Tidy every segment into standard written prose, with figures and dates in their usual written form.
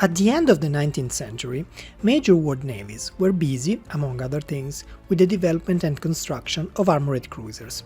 At the end of the 19th century, major world navies were busy, among other things, with the development and construction of armored cruisers,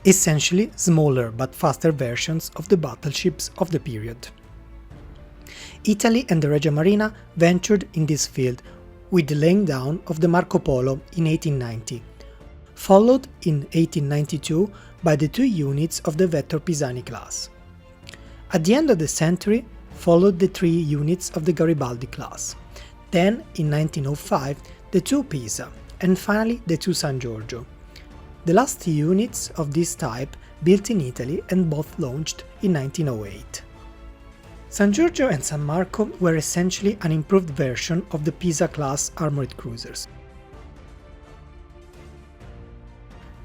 essentially smaller but faster versions of the battleships of the period. Italy and the Regia Marina ventured in this field with the laying down of the Marco Polo in 1890, followed in 1892 by the 2 units of the Vettor Pisani class. At the end of the century, followed the 3 units of the Garibaldi class, then in 1905 the 2 Pisa, and finally the 2 San Giorgio. The last units of this type built in Italy and both launched in 1908. San Giorgio and San Marco were essentially an improved version of the Pisa-class armored cruisers.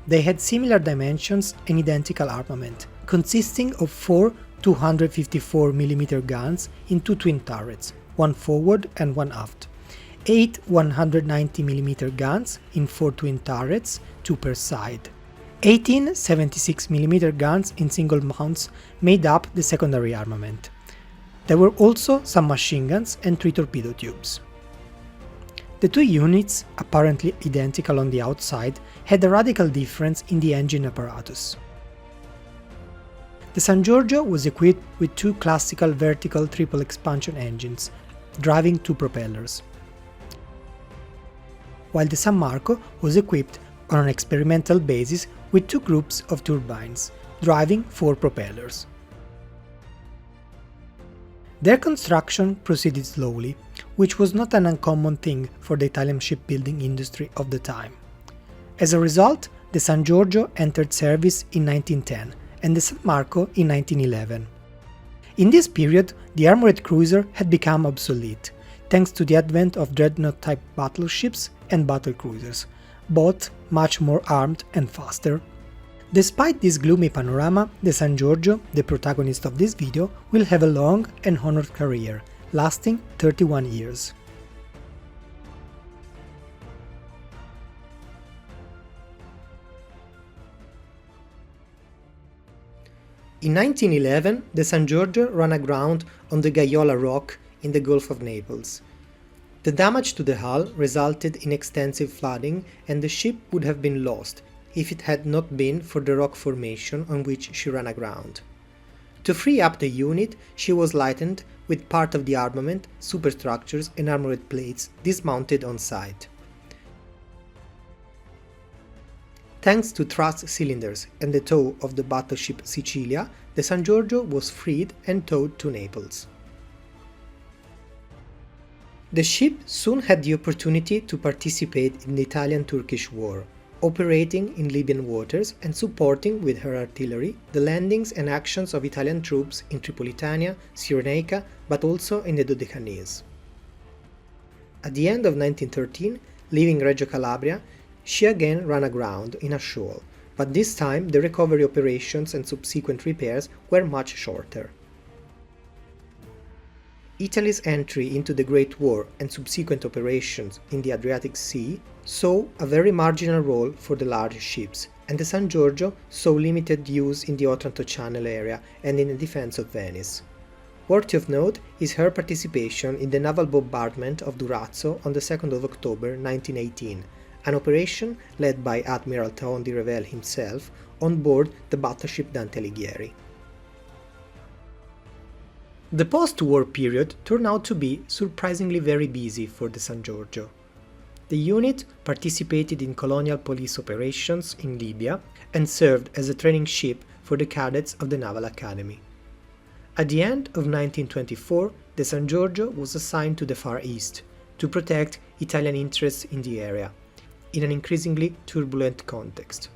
They had similar dimensions and identical armament, consisting of 4 254mm guns in 2 twin turrets, one forward and one aft, 8 190mm guns in 4 twin turrets, 2 per side, 18 76mm guns in single mounts made up the secondary armament. There were also some machine guns and 3 torpedo tubes. The 2 units, apparently identical on the outside, had a radical difference in the engine apparatus. The San Giorgio was equipped with 2 classical vertical triple expansion engines, driving 2 propellers, while the San Marco was equipped on an experimental basis with 2 groups of turbines, driving 4 propellers. Their construction proceeded slowly, which was not an uncommon thing for the Italian shipbuilding industry of the time. As a result, the San Giorgio entered service in 1910 and the San Marco in 1911. In this period, the armored cruiser had become obsolete, thanks to the advent of dreadnought-type battleships and battlecruisers, both much more armed and faster. Despite this gloomy panorama, the San Giorgio, the protagonist of this video, will have a long and honored career, lasting 31 years. In 1911, the San Giorgio ran aground on the Gaiola Rock in the Gulf of Naples. The damage to the hull resulted in extensive flooding, and the ship would have been lost if it had not been for the rock formation on which she ran aground. To free up the unit, she was lightened with part of the armament, superstructures and armored plates dismounted on site. Thanks to thrust cylinders and the tow of the battleship Sicilia, the San Giorgio was freed and towed to Naples. The ship soon had the opportunity to participate in the Italian Turkish War, operating in Libyan waters and supporting with her artillery the landings and actions of Italian troops in Tripolitania, Cyrenaica, but also in the Dodecanese. At the end of 1913, leaving Reggio Calabria, she again ran aground in a shoal, but this time the recovery operations and subsequent repairs were much shorter. Italy's entry into the Great War and subsequent operations in the Adriatic Sea saw a very marginal role for the large ships, and the San Giorgio saw limited use in the Otranto Channel area and in the defense of Venice. Worthy of note is her participation in the naval bombardment of Durazzo on the 2nd of October 1918, an operation led by Admiral Taon di Revel himself on board the battleship Dante Alighieri. The post-war period turned out to be surprisingly very busy for the San Giorgio. The unit participated in colonial police operations in Libya and served as a training ship for the cadets of the Naval Academy. At the end of 1924, the San Giorgio was assigned to the Far East to protect Italian interests in the area, in an increasingly turbulent context.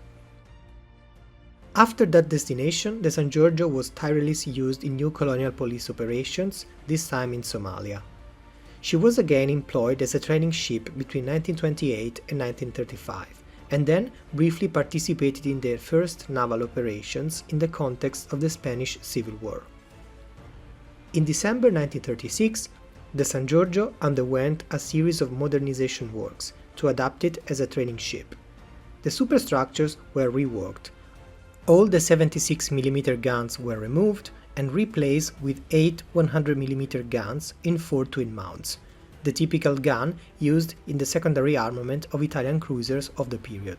After that destination, the San Giorgio was tirelessly used in new colonial police operations, this time in Somalia. She was again employed as a training ship between 1928 and 1935, and then briefly participated in their first naval operations in the context of the Spanish Civil War. In December 1936, the San Giorgio underwent a series of modernization works to adapt it as a training ship. The superstructures were reworked. All the 76mm guns were removed, and replaced with 8 100mm guns in 4 twin mounts, the typical gun used in the secondary armament of Italian cruisers of the period.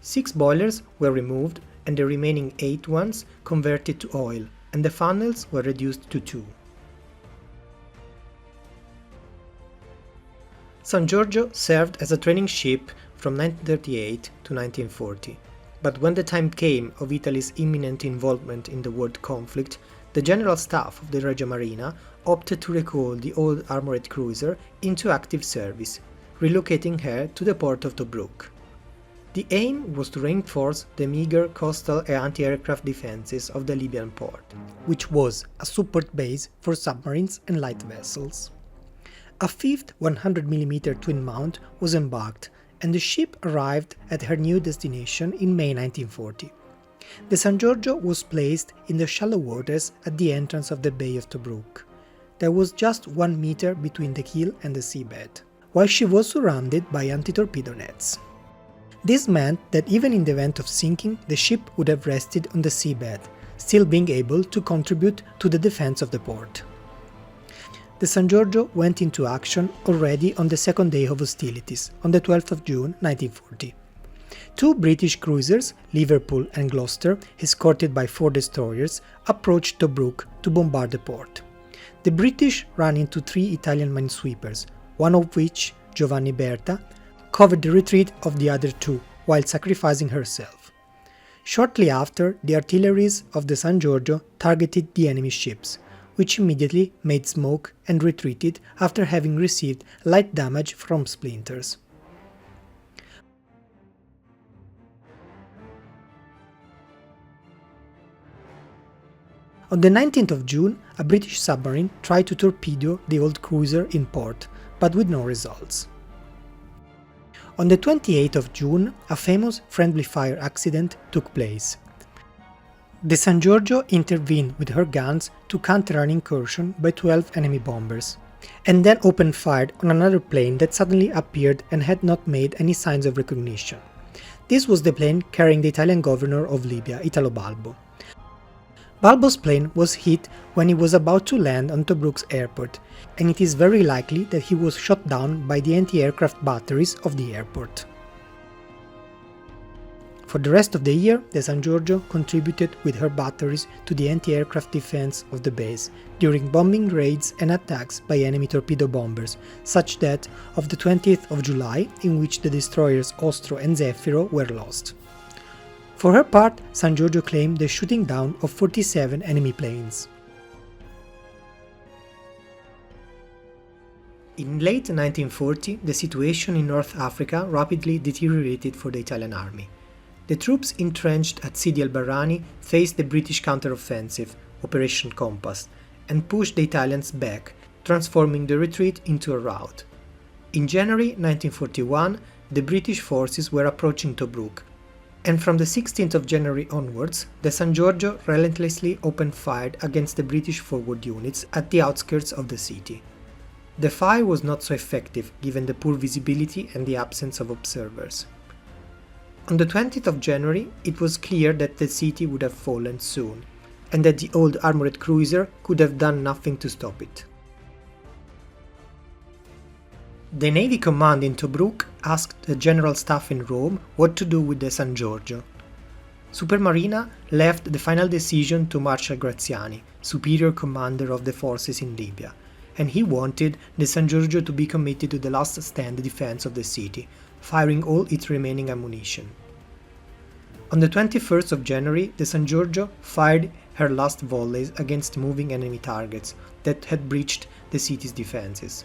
6 boilers were removed and the remaining 8 ones converted to oil, and the funnels were reduced to 2. San Giorgio served as a training ship from 1938 to 1940, but when the time came of Italy's imminent involvement in the world conflict, the General Staff of the Regia Marina opted to recall the old armored cruiser into active service, relocating her to the port of Tobruk. The aim was to reinforce the meager coastal and anti-aircraft defenses of the Libyan port, which was a support base for submarines and light vessels. A fifth 100mm twin mount was embarked, and the ship arrived at her new destination in May 1940. The San Giorgio was placed in the shallow waters at the entrance of the Bay of Tobruk. There was just 1 meter between the keel and the seabed, while she was surrounded by anti-torpedo nets. This meant that even in the event of sinking, the ship would have rested on the seabed, still being able to contribute to the defense of the port. The San Giorgio went into action already on the second day of hostilities, on the 12th of June 1940. 2 British cruisers, Liverpool and Gloucester, escorted by 4 destroyers, approached Tobruk to bombard the port. The British ran into 3 Italian minesweepers, one of which, Giovanni Berta, covered the retreat of the other 2 while sacrificing herself. Shortly after, the artilleries of the San Giorgio targeted the enemy ships, which immediately made smoke and retreated after having received light damage from splinters. On the 19th of June, a British submarine tried to torpedo the old cruiser in port, but with no results. On the 28th of June, a famous friendly fire accident took place. The San Giorgio intervened with her guns to counter an incursion by 12 enemy bombers, and then opened fire on another plane that suddenly appeared and had not made any signs of recognition. This was the plane carrying the Italian governor of Libya, Italo Balbo. Balbo's plane was hit when he was about to land on Tobruk's airport, and it is very likely that he was shot down by the anti-aircraft batteries of the airport. For the rest of the year, the San Giorgio contributed with her batteries to the anti-aircraft defense of the base during bombing raids and attacks by enemy torpedo bombers, such that of the 20th of July, in which the destroyers Ostro and Zefiro were lost. For her part, San Giorgio claimed the shooting down of 47 enemy planes. In late 1940, the situation in North Africa rapidly deteriorated for the Italian army. The troops entrenched at Sidi el-Barrani faced the British counter-offensive, Operation Compass, and pushed the Italians back, transforming the retreat into a rout. In January 1941, the British forces were approaching Tobruk, and from the 16th of January onwards, the San Giorgio relentlessly opened fire against the British forward units at the outskirts of the city. The fire was not so effective given the poor visibility and the absence of observers. On the 20th of January, it was clear that the city would have fallen soon, and that the old armored cruiser could have done nothing to stop it. The Navy command in Tobruk asked the General Staff in Rome what to do with the San Giorgio. Supermarina left the final decision to Marshal Graziani, superior commander of the forces in Libya, and he wanted the San Giorgio to be committed to the last stand defense of the city, firing all its remaining ammunition. On the 21st of January, the San Giorgio fired her last volleys against moving enemy targets that had breached the city's defenses.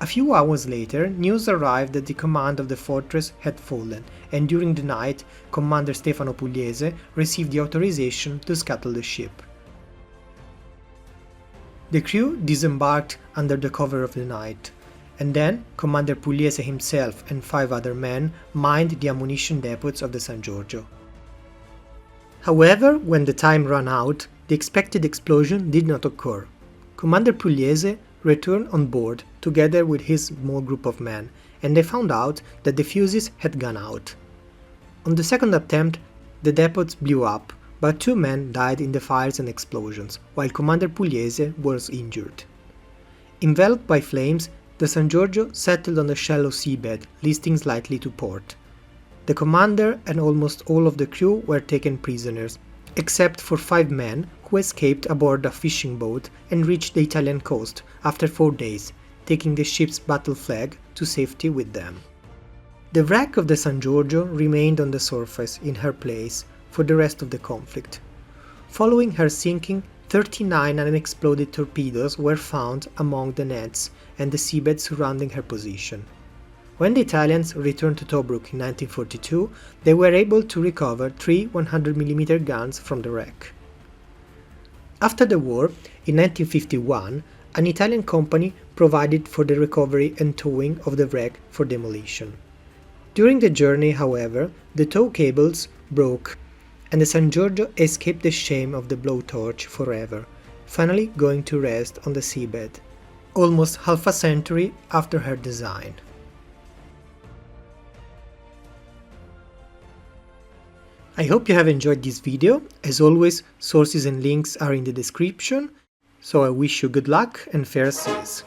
A few hours later, news arrived that the command of the fortress had fallen, and during the night, Commander Stefano Pugliese received the authorization to scuttle the ship. The crew disembarked under the cover of the night, and then Commander Pugliese himself and 5 other men mined the ammunition depots of the San Giorgio. However, when the time ran out, the expected explosion did not occur. Commander Pugliese returned on board together with his small group of men, and they found out that the fuses had gone out. On the second attempt, the depots blew up, but 2 men died in the fires and explosions, while Commander Pugliese was injured. Enveloped by flames, the San Giorgio settled on the shallow seabed, listing slightly to port. The commander and almost all of the crew were taken prisoners, except for 5 men who escaped aboard a fishing boat and reached the Italian coast after 4 days, taking the ship's battle flag to safety with them. The wreck of the San Giorgio remained on the surface in her place for the rest of the conflict. Following her sinking, 39 unexploded torpedoes were found among the nets and the seabed surrounding her position. When the Italians returned to Tobruk in 1942, they were able to recover 3 100mm guns from the wreck. After the war, in 1951, an Italian company provided for the recovery and towing of the wreck for demolition. During the journey, however, the tow cables broke, and the San Giorgio escaped the shame of the blowtorch forever, finally going to rest on the seabed, almost half a century after her design. I hope you have enjoyed this video. As always, sources and links are in the description, so I wish you good luck and fair seas.